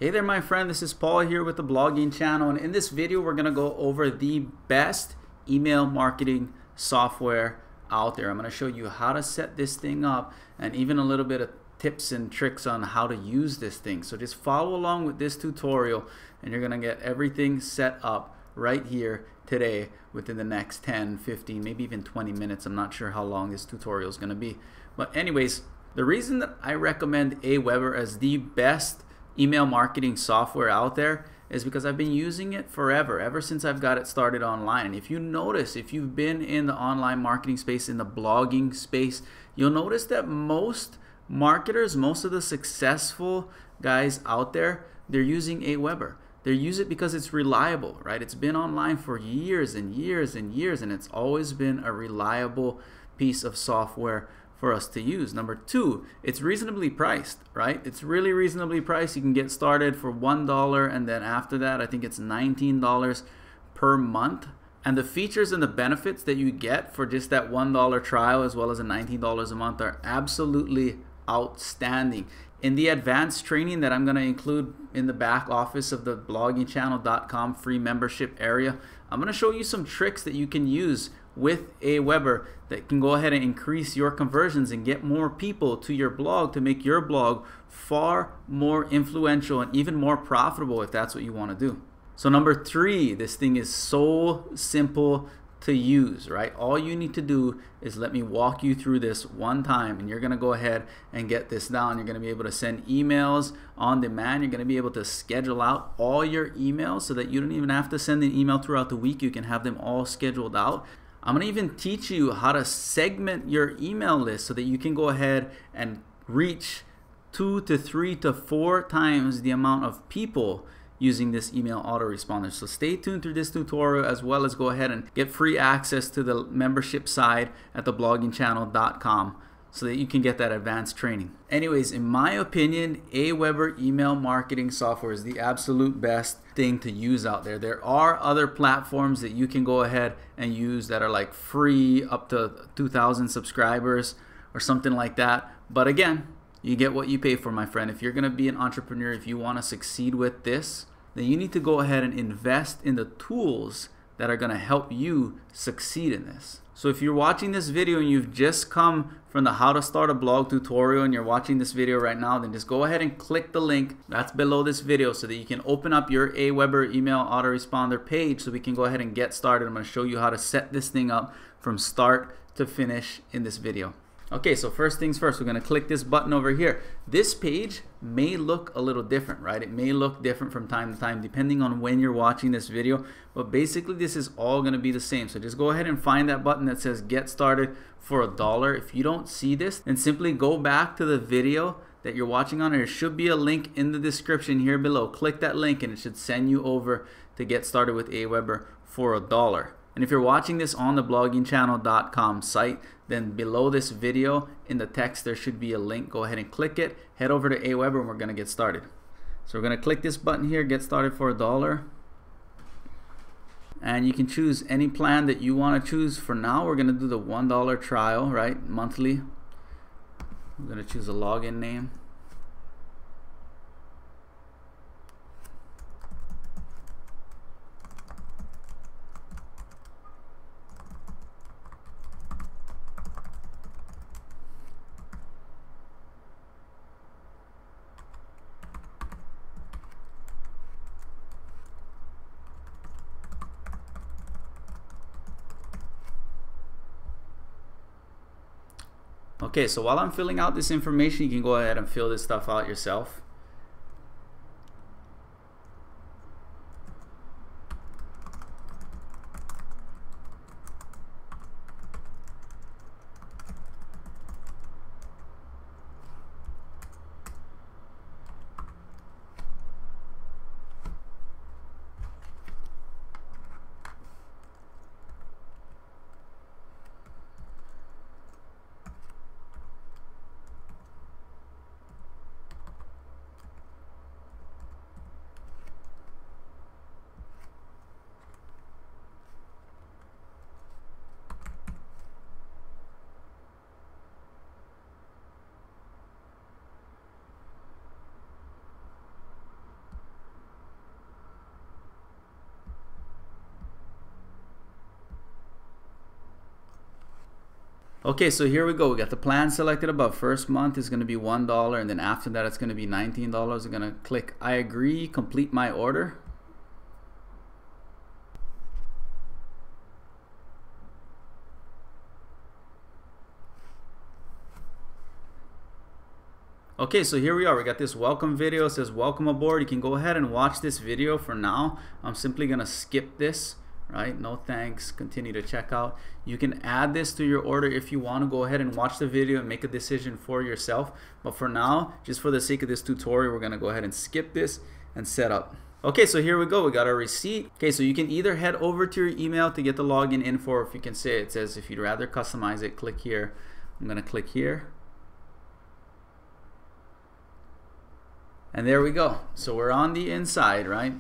Hey there my friend, this is Paul here with the blogging channel, and in this video we're going to go over the best email marketing software out there. I'm going to show you how to set this thing up and even a little bit of tips and tricks on how to use this thing. So just follow along with this tutorial and you're going to get everything set up right here today within the next 10, 15, maybe even 20 minutes. I'm not sure how long this tutorial is going to be. But anyways, the reason that I recommend Aweber as the best email marketing software out there is because I've been using it forever, ever since I've got it started online. And if you notice, if you've been in the online marketing space, in the blogging space, you'll notice that most marketers, most of the successful guys out there, they're using Aweber. They use it because it's reliable, right? It's been online for years and years and years, and it's always been a reliable piece of software for us to use. Number two, it's reasonably priced, right? It's really reasonably priced. You can get started for $1, and then after that, I think it's $19 per month. And the features and the benefits that you get for just that $1 trial, as well as a $19 a month, are absolutely outstanding. In the advanced training that I'm going to include in the back office of the bloggingchannel.com free membership area, I'm going to show you some tricks that you can use with Aweber that can go ahead and increase your conversions and get more people to your blog to make your blog far more influential and even more profitable if that's what you want to do. So number three, this thing is so simple to use, right? All you need to do is let me walk you through this one time, and you're gonna go ahead and get this down. You're gonna be able to send emails on demand. You're gonna be able to schedule out all your emails so that you don't even have to send an email throughout the week. You can have them all scheduled out. I'm gonna even teach you how to segment your email list so that you can go ahead and reach 2 to 3 to 4 times the amount of people using this email autoresponder. So stay tuned through this tutorial, as well as go ahead and get free access to the membership side at thebloggingchannel.com so that you can get that advanced training. Anyways, in my opinion, Aweber email marketing software is the absolute best thing to use out there. There are other platforms that you can go ahead and use that are like free, up to 2,000 subscribers or something like that. But again, you get what you pay for, my friend. If you're gonna be an entrepreneur, if you wanna succeed with this, then you need to go ahead and invest in the tools that are gonna help you succeed in this. So if you're watching this video and you've just come from the how to start a blog tutorial and you're watching this video right now, then just go ahead and click the link that's below this video so that you can open up your Aweber email autoresponder page so we can go ahead and get started. I'm gonna show you how to set this thing up from start to finish in this video. Okay, so first things first, we're gonna click this button over here. This page may look a little different, right? It may look different from time to time depending on when you're watching this video, but basically this is all gonna be the same. So just go ahead and find that button that says get started for $1. If you don't see this, then simply go back to the video that you're watching on. There should be a link in the description here below. Click that link and it should send you over to get started with Aweber for $1. And if you're watching this on the bloggingchannel.com site, then below this video in the text there should be a link. Go ahead and click it, head over to Aweber, and we're gonna get started. So we're gonna click this button here, get started for $1. And you can choose any plan that you wanna choose. For now, we're gonna do the $1 trial, right, monthly. I'm gonna choose a login name. Okay, so while I'm filling out this information, you can go ahead and fill this stuff out yourself. Okay, so here we go. We got the plan selected above. First month is going to be $1, and then after that it's going to be $19. I'm going to click I agree, complete my order. Okay, so here we are. We got this welcome video. It says welcome aboard. You can go ahead and watch this video. For now, I'm simply gonna skip this, right? No thanks, continue to checkout. You can add this to your order if you want to go ahead and watch the video and make a decision for yourself. But for now, just for the sake of this tutorial, we're gonna go ahead and skip this and set up. Okay, so here we go. We got our receipt. Okay, so you can either head over to your email to get the login info, or if you can say, it says if you'd rather customize it, click here. I'm gonna click here. And there we go. So we're on the inside, right?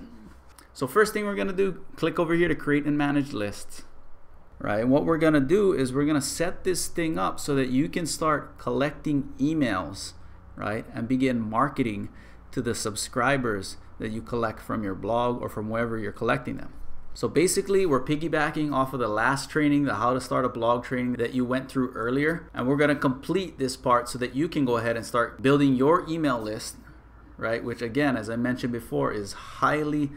So first thing we're gonna do, click over here to create and manage lists, right? And what we're gonna do is we're gonna set this thing up so that you can start collecting emails, right? And begin marketing to the subscribers that you collect from your blog or from wherever you're collecting them. So basically we're piggybacking off of the last training, the how to start a blog training that you went through earlier. And we're gonna complete this part so that you can go ahead and start building your email list, right? Which again, as I mentioned before, is highly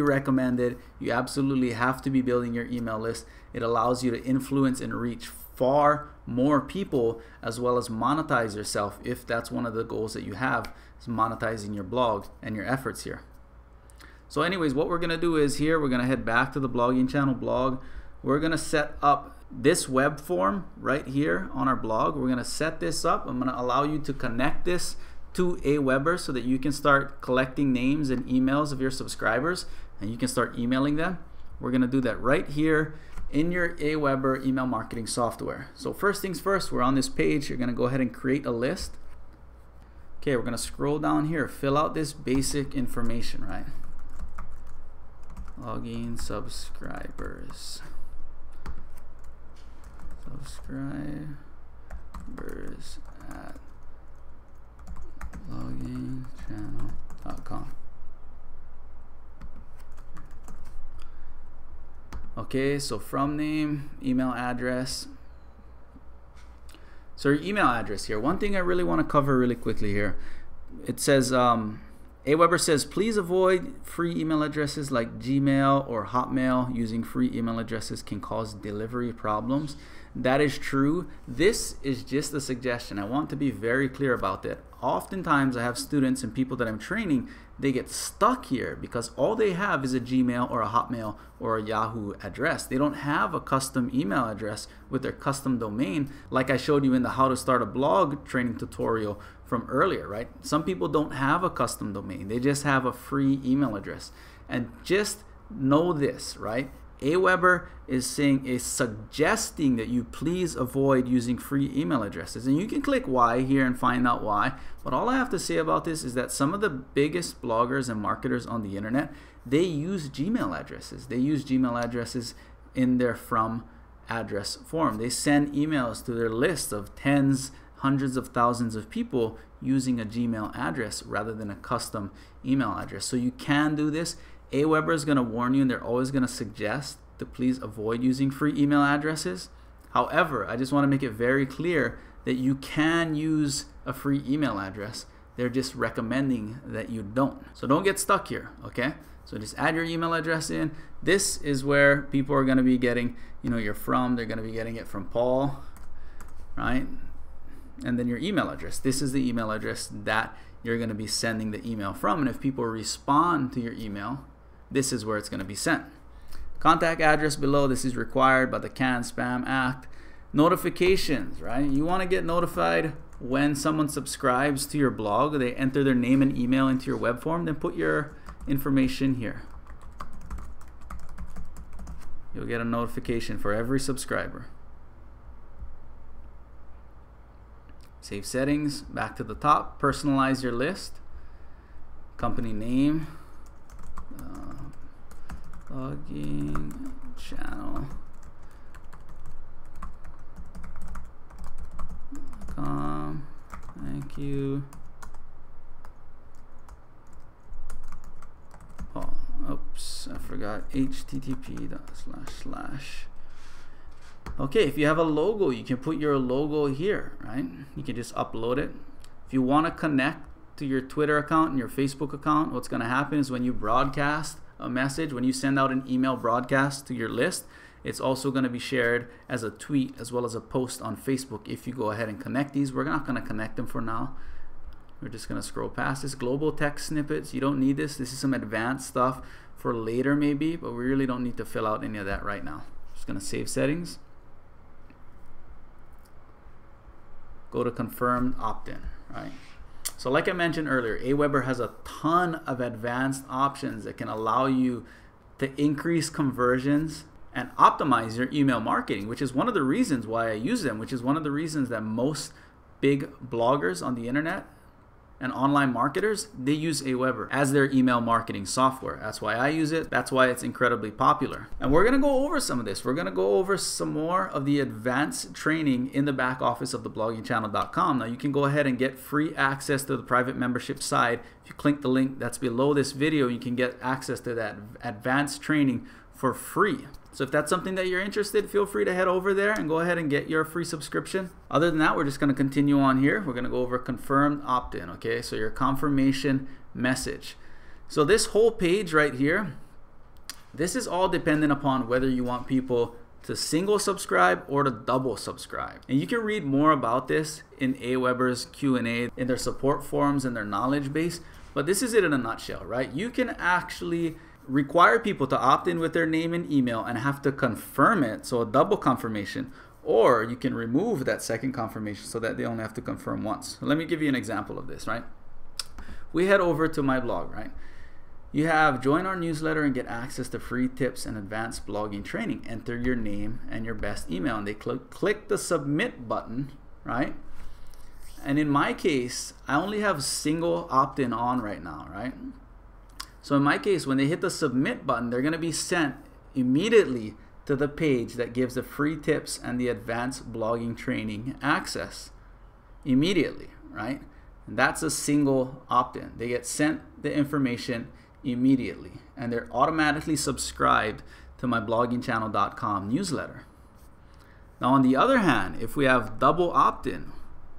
recommended. You absolutely have to be building your email list. It allows you to influence and reach far more people, as well as monetize yourself if that's one of the goals that you have, is monetizing your blog and your efforts here. So anyways, what we're gonna do is here, we're gonna head back to the blogging channel blog. We're gonna set up this web form right here on our blog. We're gonna set this up. I'm gonna allow you to connect this to Aweber so that you can start collecting names and emails of your subscribers and you can start emailing them. We're gonna do that right here in your Aweber email marketing software. So first things first, we're on this page. You're gonna go ahead and create a list. Okay, we're gonna scroll down here, fill out this basic information, right? Login subscribers. Subscribers at bloggingchannel.com. Okay, so from name, email address. So your email address here. One thing I really want to cover really quickly here. It says, Aweber says, please avoid free email addresses like Gmail or Hotmail. Using free email addresses can cause delivery problems. That is true. This is just a suggestion. I want to be very clear about that. Oftentimes I have students and people that I'm training, they get stuck here because all they have is a Gmail or a Hotmail or a Yahoo address. They don't have a custom email address with their custom domain like I showed you in the how to start a blog training tutorial from earlier, right? Some people don't have a custom domain. They just have a free email address. And just know this, right? Aweber is suggesting that you please avoid using free email addresses. And you can click why here and find out why. But all I have to say about this is that some of the biggest bloggers and marketers on the internet, they use Gmail addresses. They use Gmail addresses in their from address form. They send emails to their list of tens, hundreds of thousands of people using a Gmail address rather than a custom email address. So you can do this. Aweber is going to warn you, and they're always going to suggest to please avoid using free email addresses. However, I just want to make it very clear that you can use a free email address. They're just recommending that you don't. So don't get stuck here, okay? So just add your email address in. This is where people are going to be getting, you know, you're from. They're going to be getting it from Paul, right? And then your email address. This is the email address that you're going to be sending the email from. And if people respond to your email, this is where it's going to be sent. Contact address below. This is required by the CAN-SPAM Act. Notifications, right? You want to get notified when someone subscribes to your blog. They enter their name and email into your web form. Then put your information here. You'll get a notification for every subscriber. Save settings. Back to the top. Personalize your list. Company name. Blogging channel. Thank you. Oh, oops, I forgot. http:// Okay, if you have a logo, you can put your logo here, right? You can just upload it. If you want to connect to your Twitter account and your Facebook account, what's going to happen is when you broadcast a message, when you send out an email broadcast to your list, it's also going to be shared as a tweet as well as a post on Facebook if you go ahead and connect these. We're not going to connect them for now. We're just going to scroll past this. Global text snippets, you don't need this. This is some advanced stuff for later maybe, but we really don't need to fill out any of that right now. Just going to save settings. Go to confirmed opt-in, right? So like I mentioned earlier, Aweber has a ton of advanced options that can allow you to increase conversions and optimize your email marketing, which is one of the reasons why I use them, which is one of the reasons that most big bloggers on the internet and online marketers, they use Aweber as their email marketing software. That's why I use it. That's why it's incredibly popular. And we're gonna go over some of this. We're gonna go over some more of the advanced training in the back office of thebloggingchannel.com. Now you can go ahead and get free access to the private membership side. If you click the link that's below this video, you can get access to that advanced training for free. So if that's something that you're interested, feel free to head over there and go ahead and get your free subscription. Other than that, we're just going to continue on here. We're going to go over confirmed opt-in, okay? So your confirmation message. So this whole page right here, this is all dependent upon whether you want people to single subscribe or to double subscribe. And you can read more about this in Aweber's Q&A, in their support forums and their knowledge base. But this is it in a nutshell, right? You can actually require people to opt in with their name and email and have to confirm it, so a double confirmation, or you can remove that second confirmation so that they only have to confirm once. So let me give you an example of this, right? We head over to my blog, right? You have join our newsletter and get access to free tips and advanced blogging training. Enter your name and your best email, and they click the submit button, right? And in my case, I only have single opt-in on right now, right? So in my case, when they hit the submit button, they're going to be sent immediately to the page that gives the free tips and the advanced blogging training access immediately, right? And that's a single opt-in. They get sent the information immediately, and they're automatically subscribed to my bloggingchannel.com newsletter. Now, on the other hand, if we have double opt-in,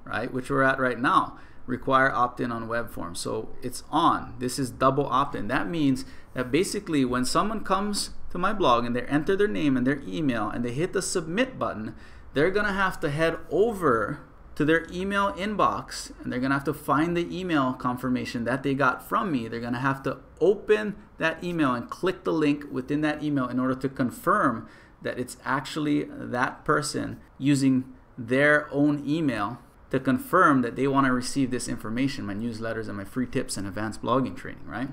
right, which we're at right now, require opt-in on web form. So it's on. This is double opt-in. That means that basically when someone comes to my blog and they enter their name and their email and they hit the submit button, they're gonna have to head over to their email inbox and they're gonna have to find the email confirmation that they got from me. They're gonna have to open that email and click the link within that email in order to confirm that it's actually that person using their own email to confirm that they want to receive this information, my newsletters and my free tips and advanced blogging training, right?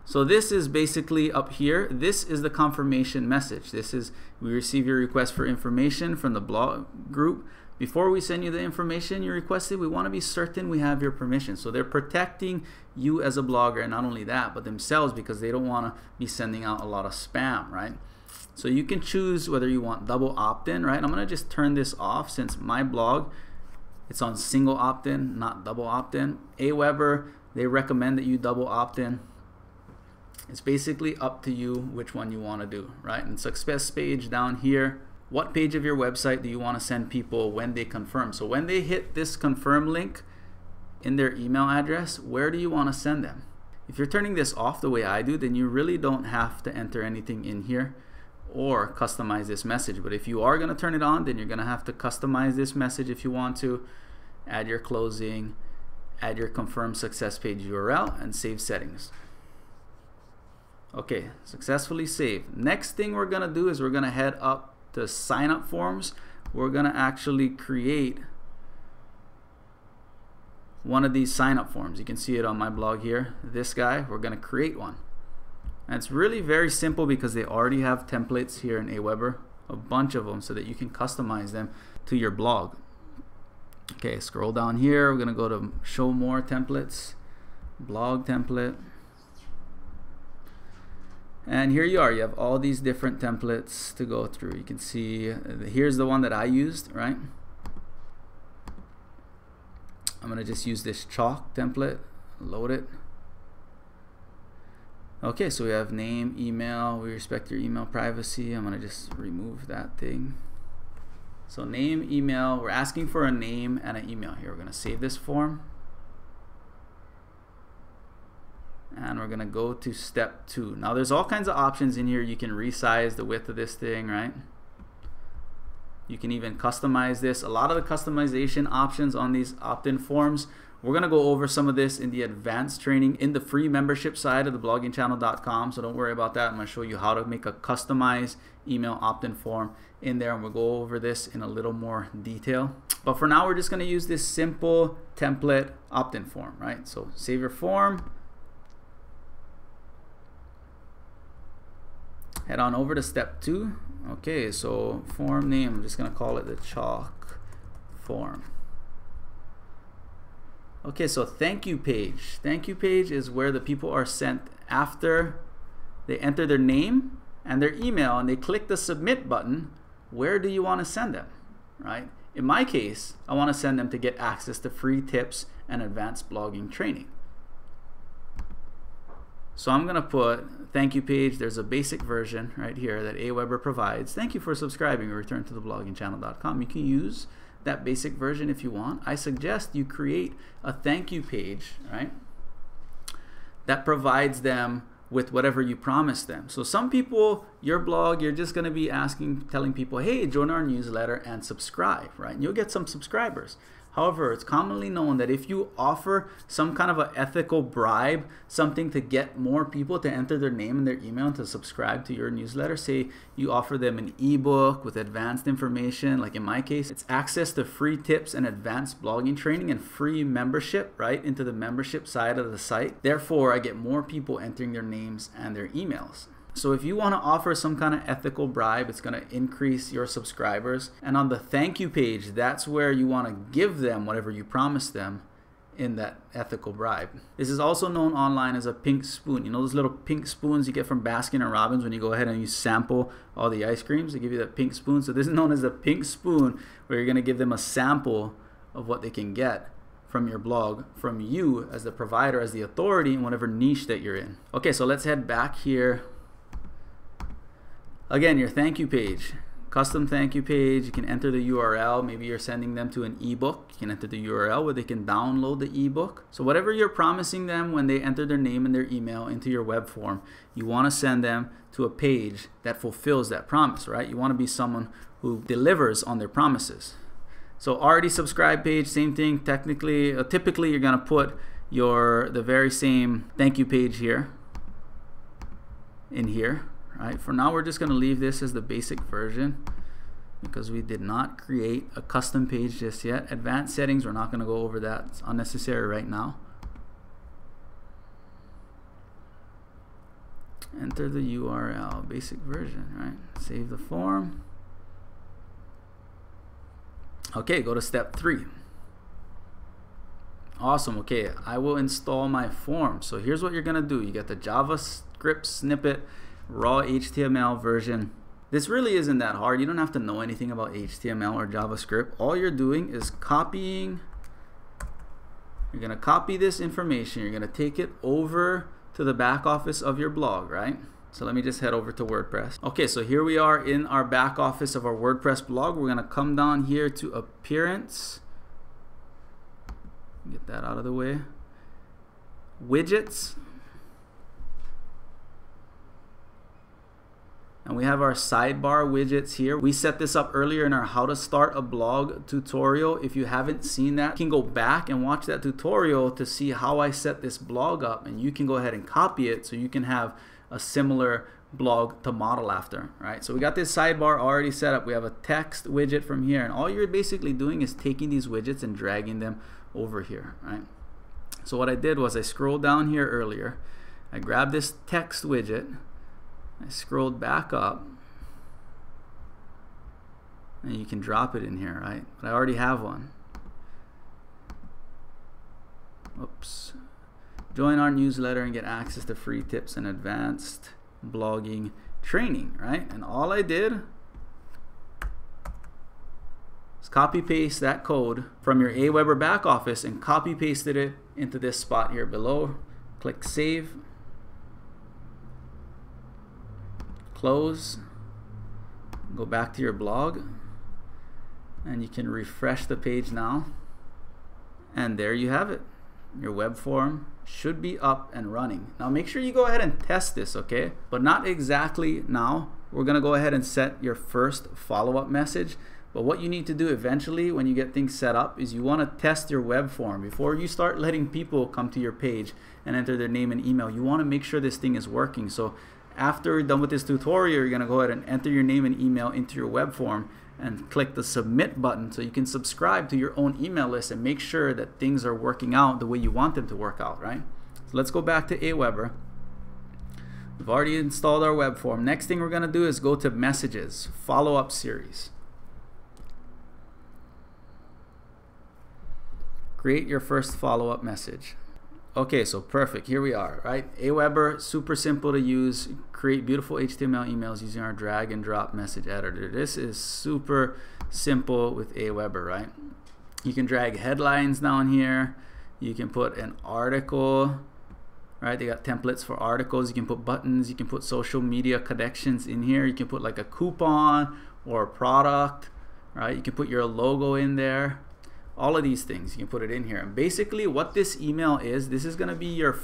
So this is basically up here. This is the confirmation message. This is, we receive your request for information from the blog group. Before we send you the information you requested, we want to be certain we have your permission. So they're protecting you as a blogger, and not only that, but themselves, because they don't want to be sending out a lot of spam, right? So you can choose whether you want double opt-in, right? I'm going to just turn this off since my blog, it's on single opt-in, not double opt-in. Aweber, they recommend that you double opt-in. It's basically up to you which one you want to do, right? And success page down here, what page of your website do you want to send people when they confirm? So when they hit this confirm link in their email address, where do you want to send them? If you're turning this off the way I do, then you really don't have to enter anything in here or customize this message. But if you are going to turn it on, then you're going to have to customize this message if you want to, add your closing, add your confirm success page URL, and save settings. Okay, successfully saved. Next thing we're going to do is we're going to head up to sign up forms. We're going to actually create one of these sign up forms. You can see it on my blog here. This guy, we're going to create one. And it's really very simple because they already have templates here in Aweber, a bunch of them, so that you can customize them to your blog. Okay, scroll down here. We're going to go to show more templates, blog template. And here you are. You have all these different templates to go through. You can see here's the one that I used, right? I'm going to just use this chalk template, load it. Okay, so we have name, email. We respect your email privacy. I'm gonna just remove that thing. So name, email. We're asking for a name and an email here. We're gonna save this form. And we're gonna go to step 2. Now there's all kinds of options in here. You can resize the width of this thing, right? You can even customize this. A lot of the customization options on these opt-in forms, we're gonna go over some of this in the advanced training in the free membership side of the bloggingchannel.com. So don't worry about that. I'm gonna show you how to make a customized email opt-in form in there, and we'll go over this in a little more detail. But for now, we're just gonna use this simple template opt-in form, right? So save your form. Head on over to step 2. Okay, so form name, I'm just gonna call it the chalk form. Okay, so thank you page. Thank you page is where the people are sent after they enter their name and their email and they click the submit button. Where do you want to send them, right? In my case, I want to send them to get access to free tips and advanced blogging training. So I'm gonna put thank you page. There's a basic version right here that Aweber provides. Thank you for subscribing or return to the bloggingchannel.com. You can use that basic version if you want. I suggest you create a thank you page, right? That provides them with whatever you promise them. So some people, your blog, you're just gonna be telling people, hey, join our newsletter and subscribe, right? And you'll get some subscribers. However, it's commonly known that if you offer some kind of an ethical bribe, something to get more people to enter their name and their email and to subscribe to your newsletter, say you offer them an ebook with advanced information, like in my case, it's access to free tips and advanced blogging training and free membership, right, into the membership side of the site. Therefore, I get more people entering their names and their emails. So if you want to offer some kind of ethical bribe, it's going to increase your subscribers. And on the thank you page, that's where you want to give them whatever you promised them in that ethical bribe. This is also known online as a pink spoon. You know those little pink spoons you get from Baskin and Robbins when you go ahead and you sample all the ice creams? They give you that pink spoon. So this is known as a pink spoon, where you're going to give them a sample of what they can get from your blog, from you as the provider, as the authority in whatever niche that you're in. Okay, so let's head back here. Again, your thank you page, custom thank you page. You can enter the URL. Maybe you're sending them to an ebook. You can enter the URL where they can download the ebook. So whatever you're promising them when they enter their name and their email into your web form, you want to send them to a page that fulfills that promise, right? You want to be someone who delivers on their promises. So already subscribed page, same thing. Typically you're gonna put the very same thank you page here in here. Right, for now we're just going to leave this as the basic version because we did not create a custom page just yet. Advanced settings, we're not going to go over that. It's unnecessary right now. Enter the URL, basic version, right? Save the form. Okay, go to step 3. Awesome. Okay, I will install my form. So here's what you're going to do. You get the JavaScript snippet, raw HTML version. This really isn't that hard. You don't have to know anything about HTML or JavaScript. All you're doing is copying. You're going to copy this information. You're going to take it over to the back office of your blog, right? So let me just head over to WordPress. Okay, so here we are in our back office of our WordPress blog. We're going to come down here to Appearance. Get that out of the way. Widgets. And we have our sidebar widgets here. We set this up earlier in our how to start a blog tutorial. If you haven't seen that, you can go back and watch that tutorial to see how I set this blog up, and you can go ahead and copy it so you can have a similar blog to model after, right? So we got this sidebar already set up. We have a text widget from here, and all you're basically doing is taking these widgets and dragging them over here, right? So what I did was I scrolled down here earlier. I grabbed this text widget. I scrolled back up, and you can drop it in here, right? But I already have one. Oops. Join our newsletter and get access to free tips and advanced blogging training, right? And all I did is copy paste that code from your Aweber back office and copy pasted it into this spot here below. Click save. close, go back to your blog, and you can refresh the page now. And there you have it. Your web form should be up and running. Now make sure you go ahead and test this, okay? But not exactly now. We're gonna go ahead and set your first follow-up message. But what you need to do eventually when you get things set up is you wanna test your web form. Before you start letting people come to your page and enter their name and email, you wanna make sure this thing is working. So after you're done with this tutorial, you're gonna go ahead and enter your name and email into your web form and click the submit button so you can subscribe to your own email list and make sure that things are working out the way you want them to work out, right? So let's go back to Aweber. We've already installed our web form. Next thing we're gonna do is go to messages, follow-up series. Create your first follow-up message. Okay, so perfect, here we are, right? Aweber, super simple to use. Create beautiful HTML emails using our drag and drop message editor. This is super simple with Aweber, right? You can drag headlines down here. You can put an article, right? They got templates for articles. You can put buttons. You can put social media connections in here. You can put like a coupon or a product, right? You can put your logo in there. All of these things, you can put it in here. And basically what this email is, this is gonna be your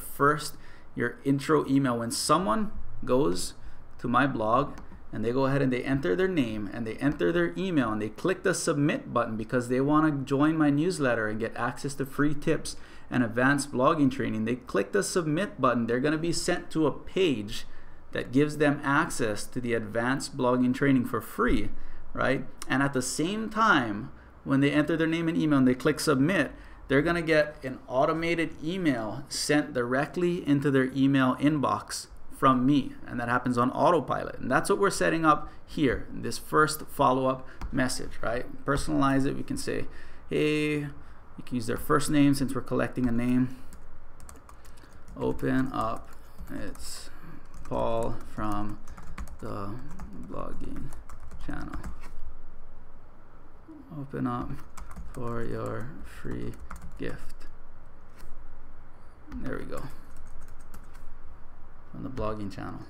intro email. When someone goes to my blog and they go ahead and they enter their name and they enter their email and they click the submit button because they wanna join my newsletter and get access to free tips and advanced blogging training, they click the submit button, they're gonna be sent to a page that gives them access to the advanced blogging training for free, right? And at the same time, when they enter their name and email and they click submit, they're gonna get an automated email sent directly into their email inbox from me, and that happens on autopilot. And that's what we're setting up here, this first follow-up message, right? Personalize it. We can say, hey, you can use their first name since we're collecting a name. Open up, it's Paul from the blogging channel. Open up for your free gift. There we go. From the blogging channel.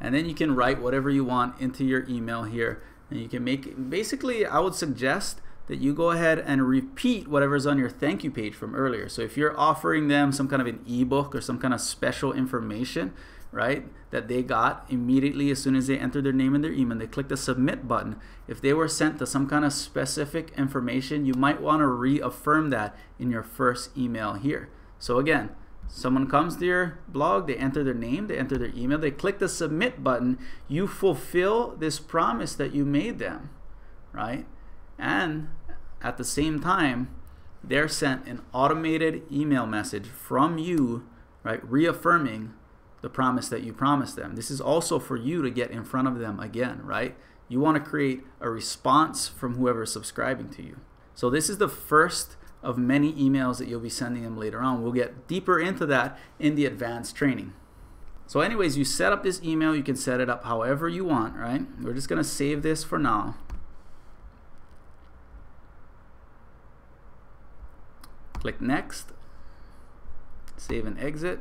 And then you can write whatever you want into your email here. And you can make, basically I would suggest that you go ahead and repeat whatever's on your thank you page from earlier. So if you're offering them some kind of an ebook or some kind of special information, right, that they got immediately as soon as they enter their name and their email, they click the submit button. If they were sent to some kind of specific information, you might want to reaffirm that in your first email here. So again, someone comes to your blog, they enter their name, they enter their email, they click the submit button, you fulfill this promise that you made them, right? And at the same time, they're sent an automated email message from you, right, reaffirming the promise that you promised them. This is also for you to get in front of them again, right? You want to create a response from whoever's subscribing to you. So this is the first of many emails that you'll be sending them later on. We'll get deeper into that in the advanced training. So anyways, you set up this email, you can set it up however you want, right? We're just gonna save this for now. Click next, save and exit.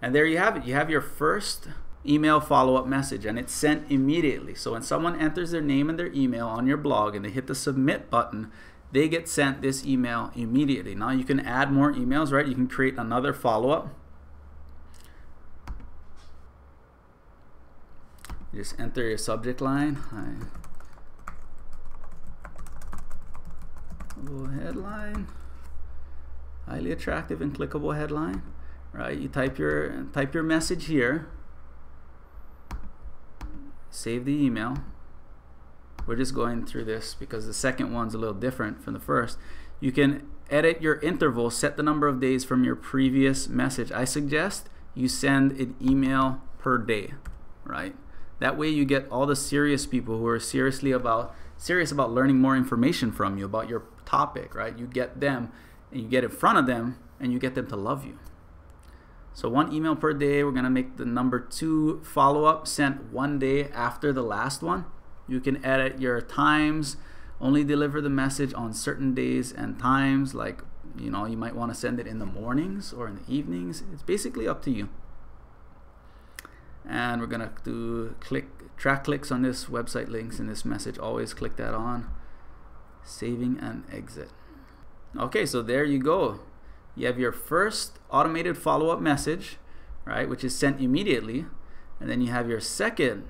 And there you have it. You have your first email follow-up message and it's sent immediately. So when someone enters their name and their email on your blog and they hit the submit button, they get sent this email immediately. Now you can add more emails, right? You can create another follow-up. You just enter your subject line. Headline. Highly attractive and clickable headline. Right, you type your message here, save the email. We're just going through this because the second one's a little different from the first. You can edit your interval, set the number of days from your previous message. I suggest you send an email per day, right? That way you get all the serious people who are serious about learning more information from you about your topic, right? You get them and you get in front of them and you get them to love you. So 1 email per day. We're gonna make the number 2 follow-up sent 1 day after the last one. You can edit your times, only deliver the message on certain days and times, like, you know, you might want to send it in the mornings or in the evenings. It's basically up to you. and we're gonna do track clicks on this website links in this message. Always click that on. Saving and exit. Okay, so there you go. You have your first automated follow-up message, right, which is sent immediately, and then you have your second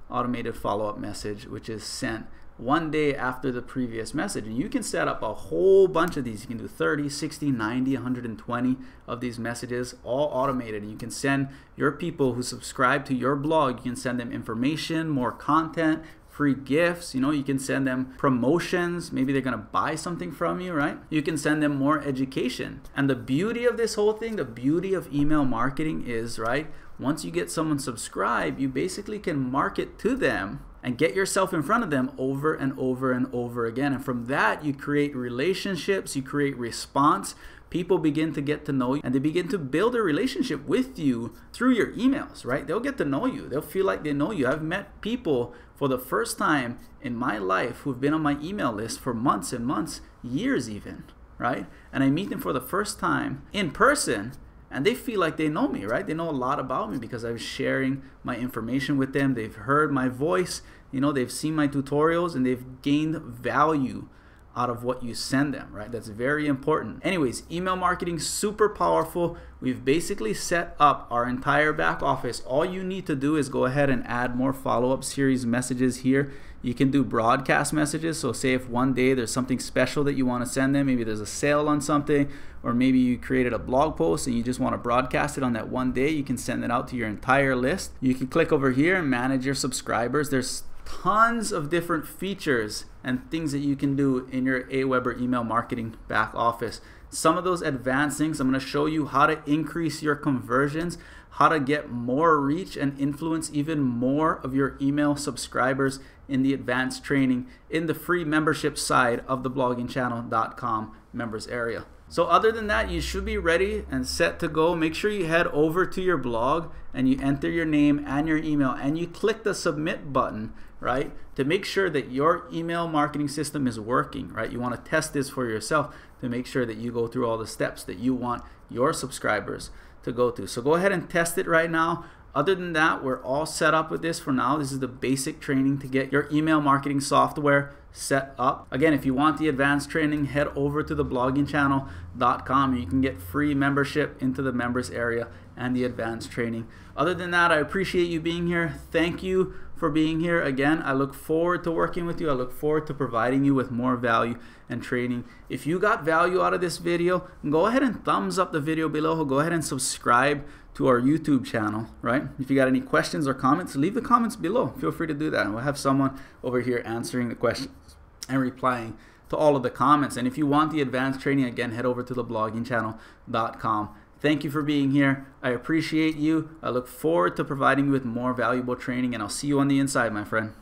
automated follow-up message, which is sent 1 day after the previous message. And you can set up a whole bunch of these. You can do 30, 60, 90, 120 of these messages, all automated. And you can send your people who subscribe to your blog, you can send them information, more content, free gifts. You know, you can send them promotions. Maybe they're gonna buy something from you, right? You can send them more education. And the beauty of this whole thing, the beauty of email marketing is, right, once you get someone subscribed, you basically can market to them and get yourself in front of them over and over and over again. And from that, you create relationships, you create response. People begin to get to know you, and they begin to build a relationship with you through your emails, right? They'll get to know you. They'll feel like they know you. I've met people for the first time in my life who've been on my email list for months and months, years even, right? And I meet them for the first time in person, and they feel like they know me, right? They know a lot about me because I'm sharing my information with them. They've heard my voice, you know, they've seen my tutorials, and they've gained value out of what you send them, right? That's very important. Anyways, email marketing, super powerful. We've basically set up our entire back office. All you need to do is go ahead and add more follow-up series messages here. You can do broadcast messages. So say if one day there's something special that you want to send them, maybe there's a sale on something, or maybe you created a blog post and you just want to broadcast it on that one day, you can send it out to your entire list. You can click over here and manage your subscribers. There's tons of different features and things that you can do in your Aweber email marketing back office. Some of those advanced things, I'm going to show you how to increase your conversions, how to get more reach and influence even more of your email subscribers in the advanced training in the free membership side of the bloggingchannel.com members area. So other than that, you should be ready and set to go. Make sure you head over to your blog and you enter your name and your email and you click the submit button, right, to make sure that your email marketing system is working, right? You want to test this for yourself to make sure that you go through all the steps that you want your subscribers to go through. So go ahead and test it right now. Other than that, we're all set up with this for now. This is the basic training to get your email marketing software set up. Again, if you want the advanced training, head over to the bloggingchannel.com. You can get free membership into the members area and the advanced training. Other than that, I appreciate you being here. Thank you for being here. Again, I look forward to working with you. I look forward to providing you with more value and training. If you got value out of this video, go ahead and thumbs up the video below. Go ahead and subscribe to our YouTube channel, right? If you got any questions or comments, leave the comments below. Feel free to do that. We'll have someone over here answering the questions and replying to all of the comments. And if you want the advanced training, again, head over to the bloggingchannel.com. Thank you for being here. I appreciate you. I look forward to providing you with more valuable training, and I'll see you on the inside, my friend.